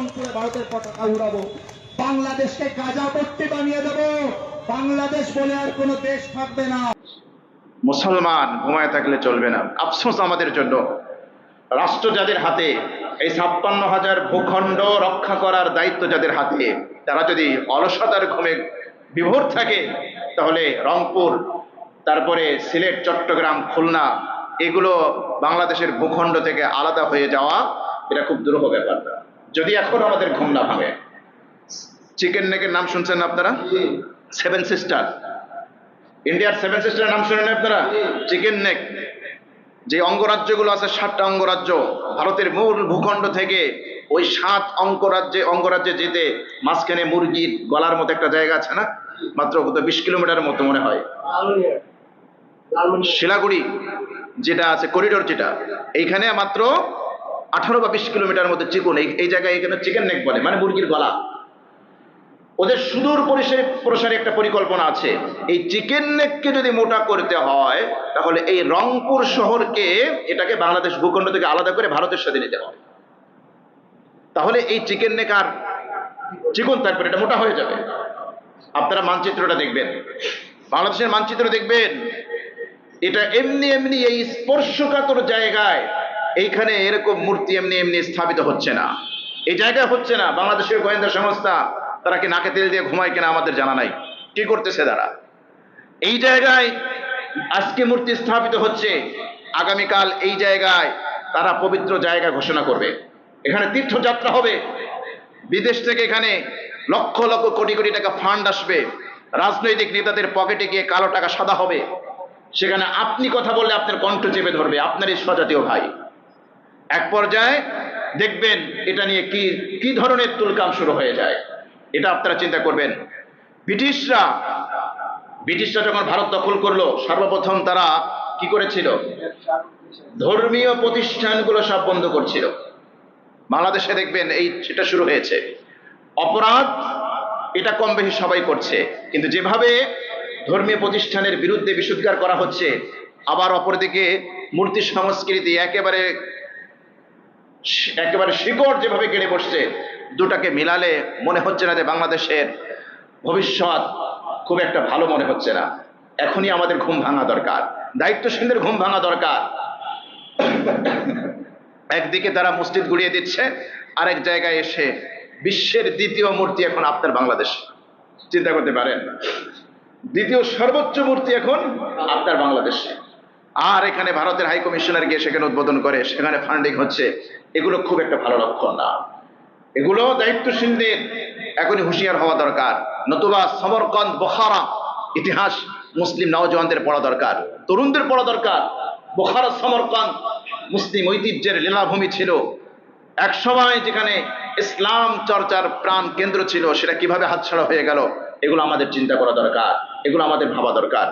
রংপুরে ভারতের পতাকা উড়াবো, বাংলাদেশকে গাজাপট্টি বানিয়ে দেবো, বাংলাদেশ বলে আর কোনো দেশ থাকবে না। মুসলমান ঘুমায় থাকলে চলবে না। আফসোস আমাদের জন্য, রাষ্ট্র যাদের হাতে, এই ৫৬,০০০ ভূখণ্ড রক্ষা করার দায়িত্ব যাদের হাতে, তারা যদি অলসতার ঘুমে বিভোর থাকে, তাহলে রংপুর, তারপরে সিলেট, চট্টগ্রাম, খুলনা, এগুলো বাংলাদেশের ভূখণ্ড থেকে আলাদা হয়ে যাওয়া এটা খুব দুরূহ ব্যাপার, যদি এখন আমাদের ঘুম না ভাঙে। চিকেন নেকের নাম শুনছেন আপনারা? 7 সিস্টার, ইন্ডিয়ার 7 সিস্টারের নাম শুনেন আপনারা? চিকেন নেক, যে অঙ্গরাজ্যগুলো আছে 7টা অঙ্গরাজ্য, ভারতের মূল ভূখণ্ড থেকে ওই 7 অঙ্গরাজ্যে যেতে মাঝখানে মুরগির গলার মতো একটা জায়গা আছে না, মাত্র 20 কিলোমিটারের মতো মনে হয়, শিলাগুড়ি যেটা আছে করিডোর, যেটা এইখানে মাত্র 18 বা 20 কিলোমিটার মতো চিকন, এই জায়গায় এখানে চিকেন নেক বলে, মানে মুরগির গলা। ওদের সুদূর প্রসারী একটা পরিকল্পনা আছে। এই চিকেন নেককে যদি মোটা করতে হয়, তাহলে এই রংপুর শহরকে, এটাকে বাংলাদেশ ভূখণ্ড থেকে আলাদা করে ভারতের সাথে নিতে হবে। তাহলে এই চিকেন নেক আর চিকন থাকবে, এটা মোটা হয়ে যাবে। আপনারা মানচিত্রটা দেখবেন, বাংলাদেশের মানচিত্র দেখবেন, এটা এমনি এমনি এই স্পর্শকাতর জায়গায় এইখানে এরকম মূর্তি এমনি এমনি স্থাপিত হচ্ছে না, এই জায়গায় হচ্ছে না। বাংলাদেশের গোয়েন্দা সংস্থা তারা কি নাকে তেল দিয়ে ঘুমায় কিনা আমাদের জানা নাই, কি করতেছে তারা। এই জায়গায় আজকে মূর্তি স্থাপিত হচ্ছে, আগামীকাল এই জায়গায় তারা পবিত্র জায়গা ঘোষণা করবে, এখানে তীর্থযাত্রা হবে, বিদেশ থেকে এখানে লক্ষ লক্ষ কোটি কোটি টাকা ফান্ড আসবে, রাজনৈতিক নেতাদের পকেটে গিয়ে কালো টাকা সাদা হবে, সেখানে আপনি কথা বললে আপনার কণ্ঠ চেপে ধরবে আপনারই স্বজাতীয় ভাই। এক পর্যায়ে দেখবেন এটা নিয়ে কি কি ধরনের তুলকাম শুরু হয়ে যায়, এটা আপনারা চিন্তা করবেন। ব্রিটিশরা যখন ভারত দখল করলো, সর্বপ্রথম তারা কি করেছিল? ধর্মীয় প্রতিষ্ঠানগুলো সব বন্ধ করছিল। বাংলাদেশে দেখবেন এটা শুরু হয়েছে। অপরাধ এটা কম বেশি সবাই করছে, কিন্তু যেভাবে ধর্মীয় প্রতিষ্ঠানের বিরুদ্ধে বিষোদ্গার করা হচ্ছে, আবার অপরদিকে মূর্তি সংস্কৃতি একেবারে শিকড় যেভাবে কেড়ে বসছে, দুটাকে মিলালে মনে হচ্ছে না যে বাংলাদেশের ভবিষ্যৎ খুব একটা ভালো মনে হচ্ছে না। এখনই আমাদের ঘুম ভাঙা দরকার, দায়িত্বশীলদের ঘুম ভাঙা দরকার। একদিকে তারা মসজিদ গুড়িয়ে দিচ্ছে, আরেক জায়গায় এসে বিশ্বের দ্বিতীয় মূর্তি এখন আপনার বাংলাদেশ, চিন্তা করতে পারেন, দ্বিতীয় সর্বোচ্চ মূর্তি এখন আপনার বাংলাদেশে। আর এখানে ভারতের হাই কমিশনার গিয়ে সেখানে উদ্বোধন করে, সেখানে ফান্ডিং হচ্ছে। এগুলো খুব একটা ভালো লক্ষণ না। এগুলো দায়িত্বশীলদের এখনই হুঁশিয়ার হওয়া দরকার, নতুবা সমরকন্দ, বোখারা ইতিহাস মুসলিম নওজওয়ানদের পড়া দরকার, তরুণদের পড়া দরকার। বোখারা, সমরকন্দ মুসলিম ঐতিহ্যের লীলাভূমি ছিল, এক সময় যেখানে ইসলাম চর্চার প্রাণ কেন্দ্র ছিল, সেটা কিভাবে হাতছাড়া হয়ে গেল, এগুলো আমাদের চিন্তা করা দরকার, এগুলো আমাদের ভাবা দরকার।